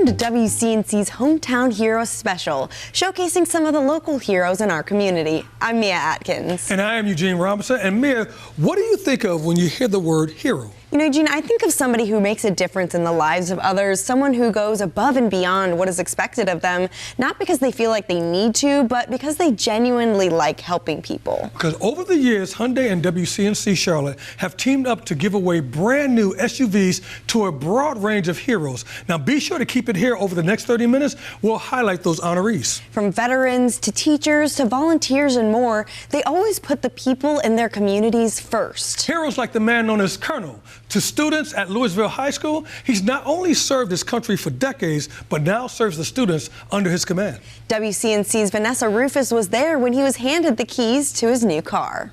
and WCNC's Hometown Heroes special, showcasing some of the local heroes in our community. I'm Mia Atkins. And I am Eugene Robinson. And Mia, what do you think of when you hear the word hero? You know, Eugene, I think of somebody who makes a difference in the lives of others, someone who goes above and beyond what is expected of them, not because they feel like they need to, but because they genuinely like helping people. Because over the years, Hyundai and WCNC Charlotte have teamed up to give away brand new SUVs to a broad range of heroes. Now, be sure to keep it here. Over the next 30 minutes, we'll highlight those honorees. From veterans to teachers to volunteers and more, they always put the people in their communities first. Heroes like the man known as Colonel. To students at Louisville High School, he's not only served his country for decades, but now serves the students under his command. WCNC's Vanessa Rufus was there when he was handed the keys to his new car.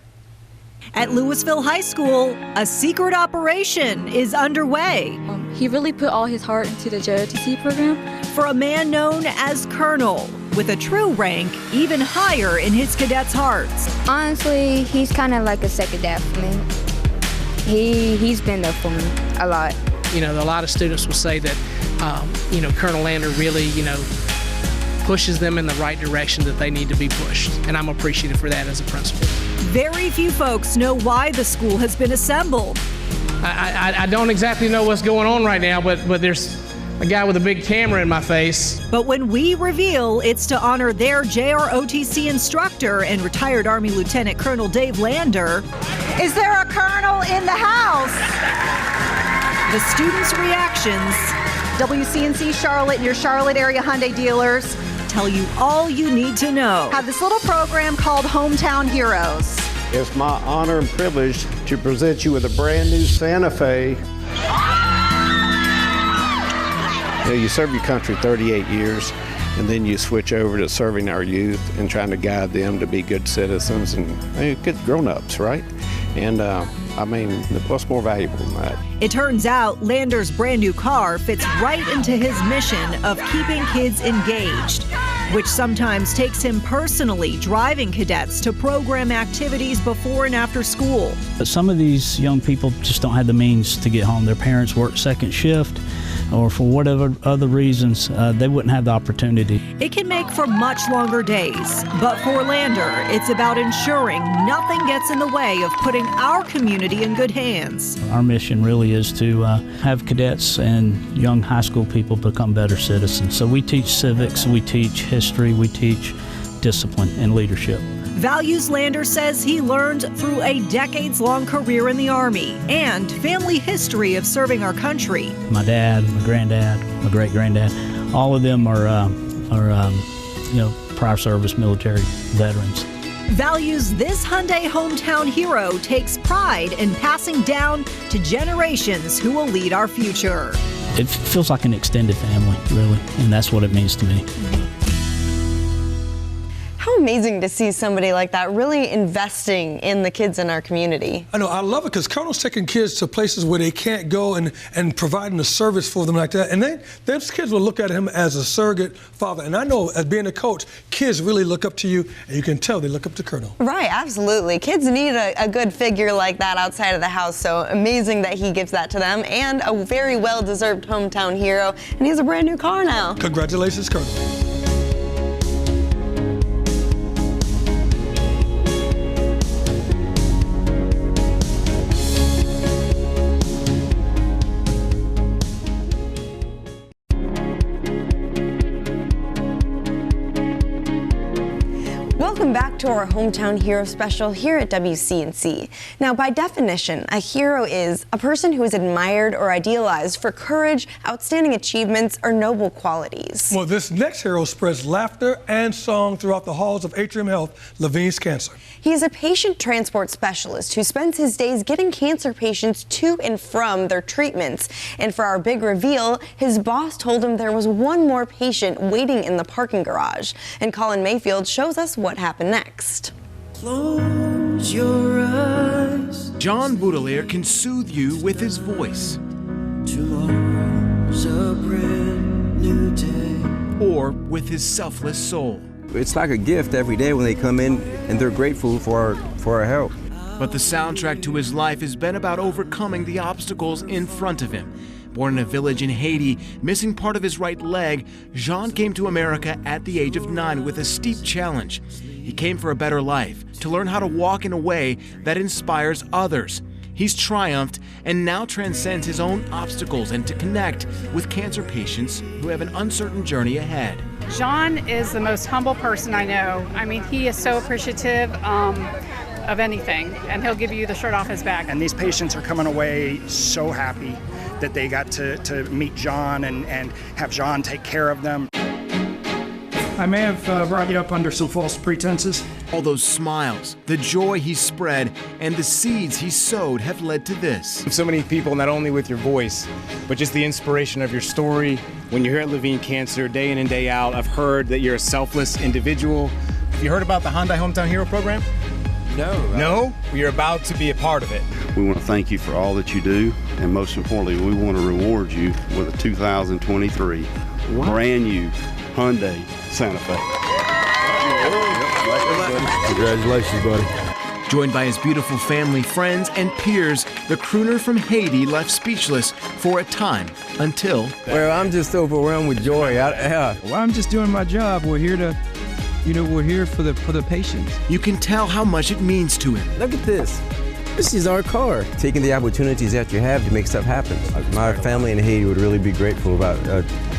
At Louisville High School, a secret operation is underway. He really put all his heart into the JOTC program. For a man known as Colonel, with a true rank even higher in his cadets' hearts. Honestly, he's kind of like a second dad for me. He's been there for me a lot. You know, a lot of students will say that, Colonel Lander really, pushes them in the right direction that they need to be pushed. And I'm appreciative for that as a principal. Very few folks know why the school has been assembled. I don't exactly know what's going on right now, but there's a guy with a big camera in my face. But when we reveal, it's to honor their JROTC instructor and retired Army Lieutenant Colonel Dave Lander. Is there a colonel in the house? The students' reactions. WCNC Charlotte and your Charlotte area Hyundai dealers tell you all you need to know. Have this little program called Hometown Heroes. It's my honor and privilege to present you with a brand new Santa Fe. You serve your country 38 years, and then you switch over to serving our youth and trying to guide them to be good citizens and good grown-ups, right? And what's more valuable than that? It turns out Lander's brand new car fits right into his mission of keeping kids engaged, which sometimes takes him personally driving cadets to program activities before and after school. But some of these young people just don't have the means to get home. Their parents work second shift, or for whatever other reasons, they wouldn't have the opportunity. It can make for much longer days, but for Lander, it's about ensuring nothing gets in the way of putting our community in good hands. Our mission really is to have cadets and young high school people become better citizens. So we teach civics, we teach history, we teach discipline and leadership. Values Lander says he learned through a decades-long career in the Army and family history of serving our country. My dad, my granddad, my great-granddad, all of them are prior service military veterans. Values this Hyundai Hometown Hero takes pride in passing down to generations who will lead our future. It feels like an extended family, really, and that's what it means to me. How amazing to see somebody like that really investing in the kids in our community. I know, I love it because Colonel's taking kids to places where they can't go and providing a service for them like that. And those kids will look at him as a surrogate father. And I know, as being a coach, kids really look up to you, and you can tell they look up to Colonel. Right, absolutely. Kids need a good figure like that outside of the house, so amazing that he gives that to them, and a very well-deserved hometown hero. And he has a brand new car now. Congratulations, Colonel. Welcome back to our Hometown Hero special here at WCNC. Now, by definition, a hero is a person who is admired or idealized for courage, outstanding achievements, or noble qualities. Well, this next hero spreads laughter and song throughout the halls of Atrium Health, Levine's Cancer. He is a patient transport specialist who spends his days getting cancer patients to and from their treatments. And for our big reveal, his boss told him there was one more patient waiting in the parking garage. And Colin Mayfield shows us what happened next. Close your eyes. John Boudelier can soothe you with his voice. Tomorrow's a brand new day. Or with his selfless soul. It's like a gift every day when they come in and they're grateful for our help. But the soundtrack to his life has been about overcoming the obstacles in front of him. Born in a village in Haiti, missing part of his right leg, Jean came to America at the age of 9 with a steep challenge. He came for a better life, to learn how to walk in a way that inspires others. He's triumphed and now transcends his own obstacles and to connect with cancer patients who have an uncertain journey ahead. Jean is the most humble person I know. I mean, he is so appreciative of anything, and he'll give you the shirt off his back. And these patients are coming away so happy that they got to meet Jean and have Jean take care of them. I may have brought you up under some false pretenses. All those smiles, the joy he spread, and the seeds he sowed have led to this. So many people, not only with your voice, but just the inspiration of your story. When you're here at Levine Cancer, day in and day out, I've heard that you're a selfless individual. Have you heard about the Hyundai Hometown Hero program? No. No? You're about to be a part of it. We want to thank you for all that you do, and most importantly, we want to reward you with a 2023 brand new Hyundai Santa Fe. Congratulations, buddy. Joined by his beautiful family, friends, and peers, the crooner from Haiti left speechless for a time until... Well, I'm just overwhelmed with joy. Well, I'm just doing my job. We're here to, we're here for the patients. You can tell how much it means to him. Look at this. This is our car. Taking the opportunities that you have to make stuff happen. My family in Haiti would really be grateful about,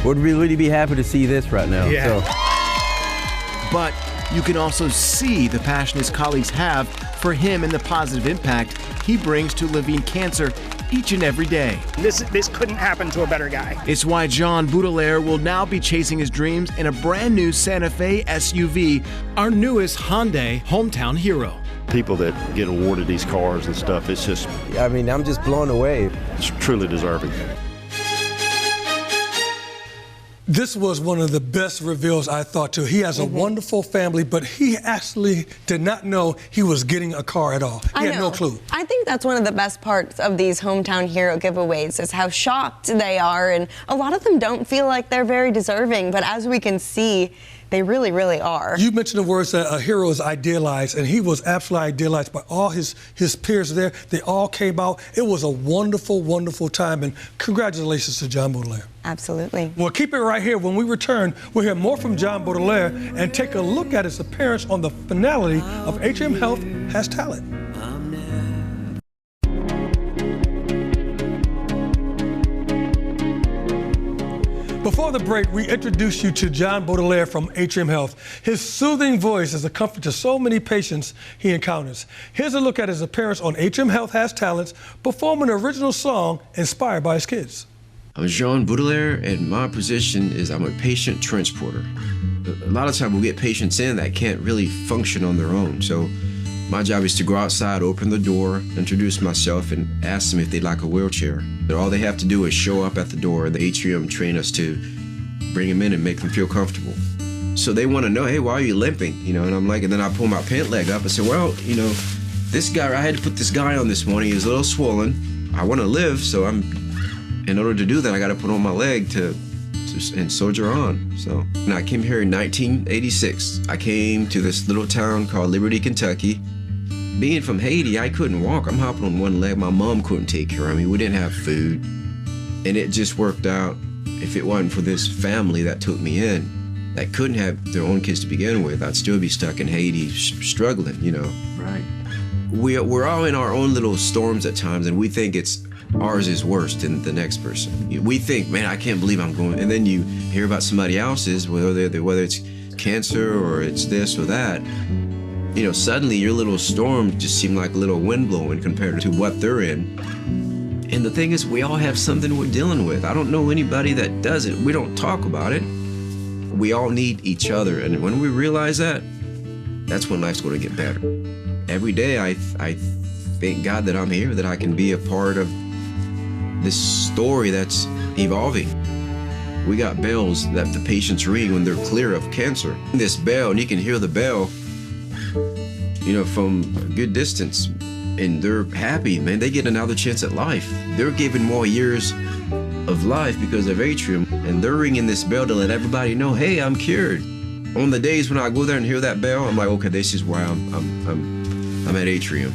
would really be happy to see this right now. Yeah. So. But you can also see the passion his colleagues have for him and the positive impact he brings to Levine Cancer each and every day. This couldn't happen to a better guy. It's why Jean Baudelaire will now be chasing his dreams in a brand new Santa Fe SUV, our newest Hyundai Hometown Hero. People that get awarded these cars and stuff, it's just... I mean, I'm just blown away. It's truly deserving. This was one of the best reveals, I thought, too. He has a wonderful family, but he actually did not know he was getting a car at all. He had no clue. I think that's one of the best parts of these Hometown Hero giveaways is how shocked they are, and a lot of them don't feel like they're very deserving, but as we can see, they really, really are. You mentioned the words that a hero is idealized, and he was absolutely idealized by all his peers there. They all came out. It was a wonderful, wonderful time, and congratulations to John Baudelaire. Absolutely. Well, keep it right here. When we return, we'll hear more from John Baudelaire and take a look at his appearance on the finale of HM Health Has Talent. Before the break, we introduced you to John Baudelaire from HM Health. His soothing voice is a comfort to so many patients he encounters. Here's a look at his appearance on HM Health Has Talents, performing an original song inspired by his kids. I'm Jean Baudelaire, and my position is I'm a patient transporter. A lot of times we'll get patients in that can't really function on their own. So my job is to go outside, open the door, introduce myself, and ask them if they'd like a wheelchair. All they have to do is show up at the door, and the atrium train us to bring them in and make them feel comfortable. So they want to know, hey, why are you limping? And I'm like, and then I pull my pant leg up and say, well, this guy, I had to put this guy on this morning. He's a little swollen. I want to live, so in order to do that, I got to put on my leg and soldier on. So, and I came here in 1986. I came to this little town called Liberty, Kentucky. Being from Haiti, I couldn't walk. I'm hopping on one leg. My mom couldn't take care of me. We didn't have food. And it just worked out. If it wasn't for this family that took me in, that couldn't have their own kids to begin with, I'd still be stuck in Haiti struggling, Right. We're all in our own little storms at times, and we think ours is worse than the next person. We think, man, I can't believe I'm going. And then you hear about somebody else's, whether it's cancer or it's this or that. Suddenly your little storm just seemed like a little wind blowing compared to what they're in. And the thing is, we all have something we're dealing with. I don't know anybody that doesn't. We don't talk about it. We all need each other. And when we realize that, that's when life's going to get better. Every day I thank God that I'm here, that I can be a part of this story that's evolving. We got bells that the patients ring when they're clear of cancer. This bell, and you can hear the bell, from a good distance, and they're happy, man. They get another chance at life. They're given more years of life because of Atrium, and they're ringing this bell to let everybody know, hey, I'm cured. On the days when I go there and hear that bell, I'm like, okay, this is why I'm at Atrium.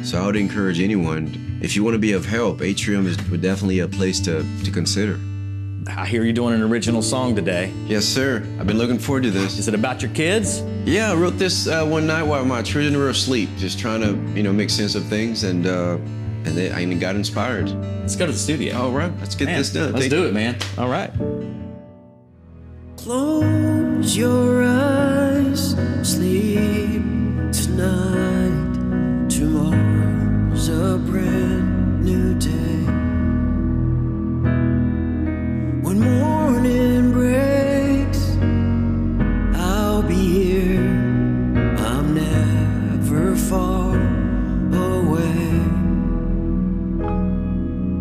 So I would encourage anyone, if you want to be of help, Atrium is definitely a place to consider. I hear you're doing an original song today. Yes, sir. I've been looking forward to this. Is it about your kids? Yeah, I wrote this one night while my children were asleep, just trying to, make sense of things, and I got inspired. Let's go to the studio. All right, let's get this done. Let's do it, man. All right. Close your eyes, sleep tonight. Tomorrow's a brand new day. When morning breaks, I'll be here. I'm never far away.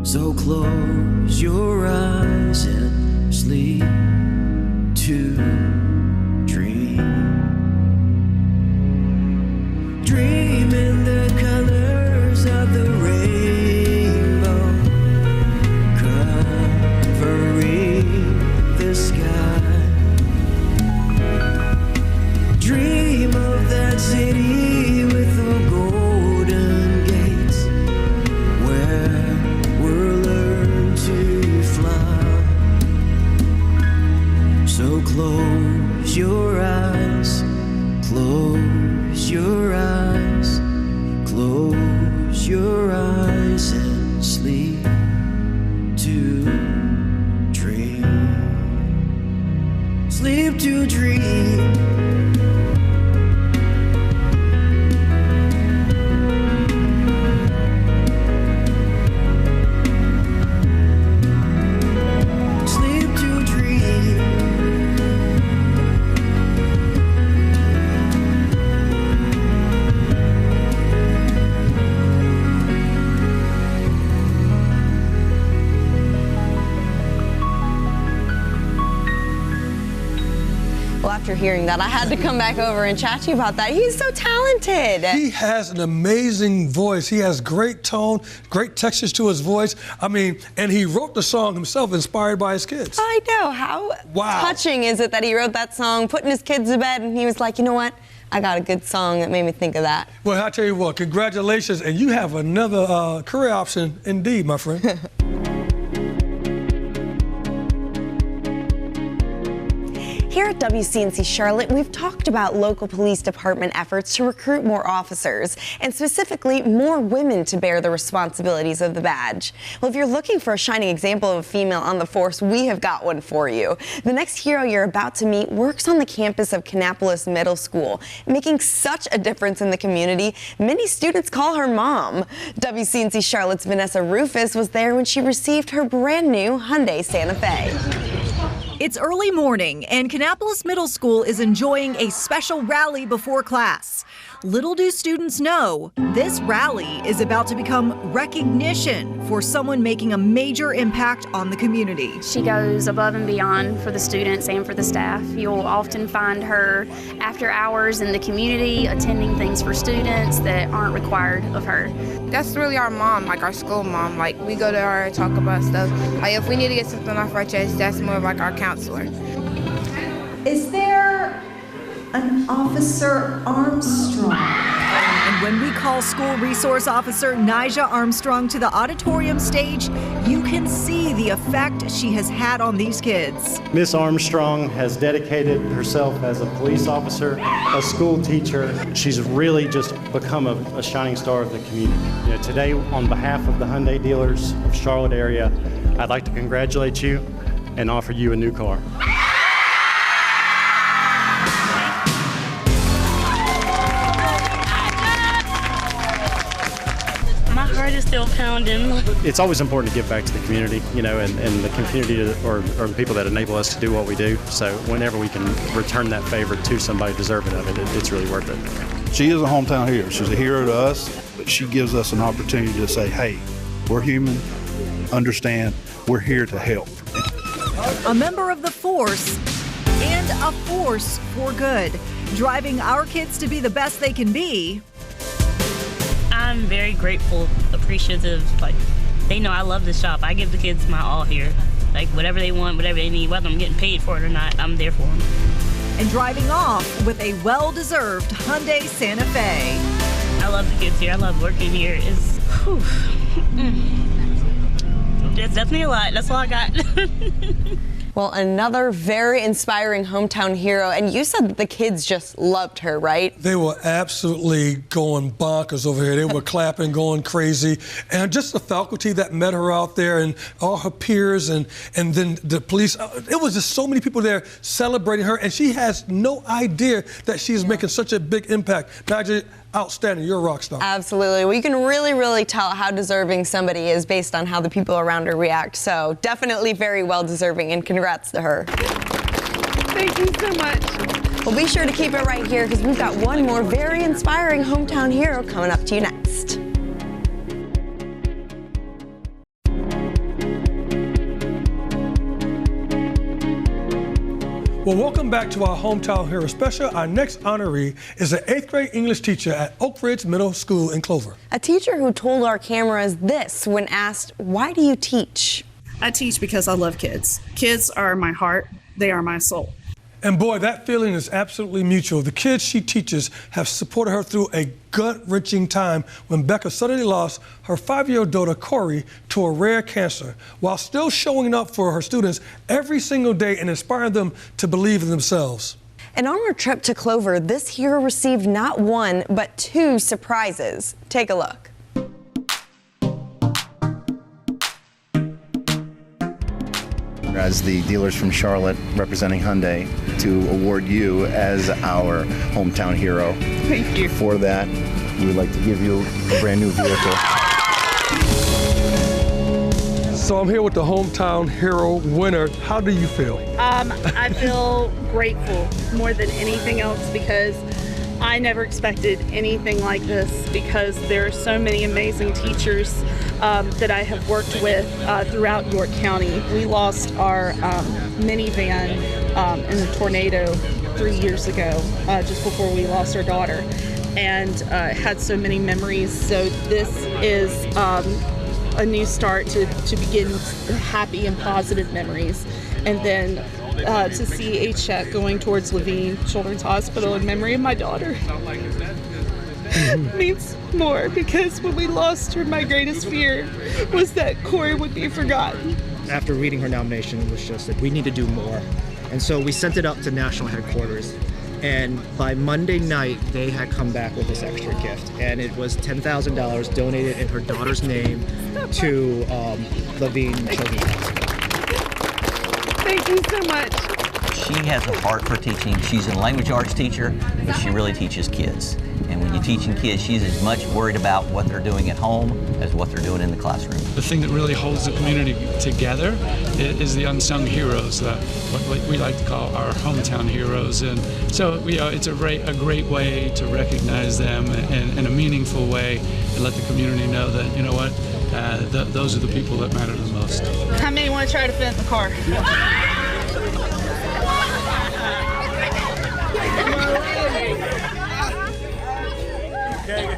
So close your eyes and sleep to dream. Dream in the colors of the rainbow, covering the sky. Dream of that city with the golden gates, where we'll learn to fly. So close your eyes, close your eyes, close your eyes and sleep to dream. Sleep to dream. After hearing that, I had to come back over and chat to you about that. He's so talented. He has an amazing voice. He has great tone, great textures to his voice. And he wrote the song himself, inspired by his kids. I know. How touching is it that he wrote that song, putting his kids to bed, and he was like, you know what? I got a good song that made me think of that. Well, I'll tell you what, congratulations, and you have another career option indeed, my friend. Here at WCNC Charlotte, we've talked about local police department efforts to recruit more officers, and specifically more women to bear the responsibilities of the badge. Well, if you're looking for a shining example of a female on the force, we have got one for you. The next hero you're about to meet works on the campus of Kannapolis Middle School, making such a difference in the community. Many students call her mom. WCNC Charlotte's Vanessa Rufus was there when she received her brand new Hyundai Santa Fe. It's early morning, and Kannapolis Middle School is enjoying a special rally before class. Little do students know, this rally is about to become recognition for someone making a major impact on the community. She goes above and beyond for the students and for the staff. You'll often find her after hours in the community, attending things for students that aren't required of her. That's really our mom, like our school mom. Like, we go to her and talk about stuff. Like, if we need to get something off our chest, that's more like our counselor. Is there an Officer Armstrong? And when we call School Resource Officer Nija Armstrong to the auditorium stage, you can see the effect she has had on these kids. Miss Armstrong has dedicated herself as a police officer, a school teacher. She's really just become a shining star of the community. Today, on behalf of the Hyundai dealers of Charlotte area, I'd like to congratulate you and offer you a new car. Is still pounding. It's always important to give back to the community, and the community or the people that enable us to do what we do. So whenever we can return that favor to somebody deserving of it, it's really worth it. She is a hometown hero. She's a hero to us, but she gives us an opportunity to say, hey, we're human, understand, we're here to help. A member of the force and a force for good, driving our kids to be the best they can be. I'm very grateful, appreciative. Like, they know I love this shop. I give the kids my all here. Like, whatever they want, whatever they need, whether I'm getting paid for it or not, I'm there for them. And driving off with a well-deserved Hyundai Santa Fe. I love the kids here. I love working here. It's definitely a lot. That's all I got. Well, another very inspiring hometown hero, and you said that the kids just loved her, right? They were absolutely going bonkers over here. They were clapping, going crazy, and just the faculty that met her out there, and all her peers, and then the police. It was just so many people there celebrating her, and she has no idea that she's making such a big impact. Naja, outstanding. You're a rock star. Absolutely. Well, you can really, really tell how deserving somebody is based on how the people around her react. So definitely very well deserving, and congrats to her. Thank you so much. Well, be sure to keep it right here because we've got one more very inspiring hometown hero coming up to you next. Well, welcome back to our Hometown Hero Special. Our next honoree is an 8th grade English teacher at Oak Ridge Middle School in Clover. A teacher who told our cameras this when asked, why do you teach? I teach because I love kids. Kids are my heart. They are my soul. And boy, that feeling is absolutely mutual. The kids she teaches have supported her through a gut-wrenching time when Becca suddenly lost her 5-year-old daughter, Corey, to a rare cancer, while still showing up for her students every single day and inspiring them to believe in themselves. And on her trip to Clover, this hero received not one, but 2 surprises. Take a look. As the dealers from Charlotte representing Hyundai, to award you as our hometown hero. Thank you. For that, we would like to give you a brand new vehicle. So I'm here with the hometown hero winner. How do you feel? I feel grateful more than anything else because I never expected anything like this because there are so many amazing teachers that I have worked with throughout York County. We lost our minivan in a tornado 3 years ago, just before we lost our daughter, and had so many memories. So this is a new start to begin happy and positive memories. And then to see a check going towards Levine Children's Hospital in memory of my daughter means more, because when we lost her, my greatest fear was that Corey would be forgotten. After reading her nomination, it was just that we need to do more. And so we sent it up to national headquarters. And by Monday night, they had come back with this extra gift. And it was $10,000 donated in her daughter's name to Levine Children's Hospital. Thank you so much. She has a heart for teaching. She's a language arts teacher, but she really teaches kids. And when you're teaching kids, she's as much worried about what they're doing at home as what they're doing in the classroom. The thing that really holds the community together is the unsung heroes, what we like to call our hometown heroes. And so it's a great way to recognize them in a meaningful way and let the community know that, you know what, those are the people that matter the most. How many want to try to fit in the car?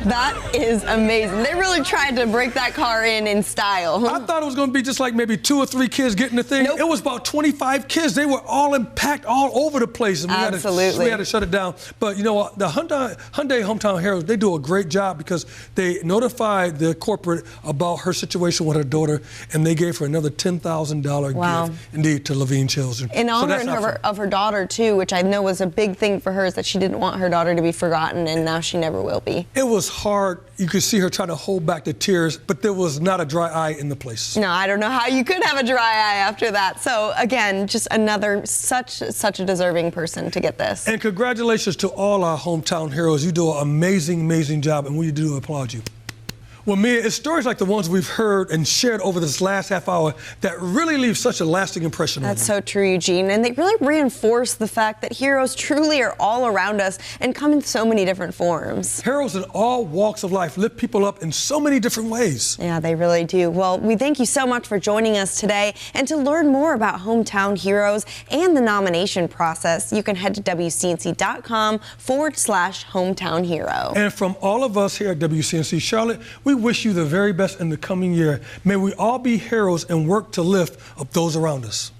That is amazing. They really tried to break that car in style. I thought it was going to be just like maybe 2 or 3 kids getting the thing. Nope. It was about 25 kids. They were all packed all over the place. And we had to shut it down. But you know what? The Hyundai Hometown Heroes, they do a great job because they notified the corporate about her situation with her daughter, and they gave her another $10,000 gift, indeed, to Levine Children. In honor of her daughter, too, which I know was a big thing for her, is that she didn't want her daughter to be forgotten, and now she never will be. It was hard. You could see her trying to hold back the tears, but there was not a dry eye in the place. No, I don't know how you could have a dry eye after that. So again, just another such a deserving person to get this. And congratulations to all our hometown heroes. You do an amazing, amazing job, and we do applaud you. Well, Mia, it's stories like the ones we've heard and shared over this last half hour that really leave such a lasting impression on me. That's so true, Eugene. And they really reinforce the fact that heroes truly are all around us and come in so many different forms. Heroes in all walks of life lift people up in so many different ways. Yeah, they really do. Well, we thank you so much for joining us today. And to learn more about Hometown Heroes and the nomination process, you can head to WCNC.com/hometown hero. And from all of us here at WCNC Charlotte, we wish you the very best in the coming year. May we all be heroes and work to lift up those around us.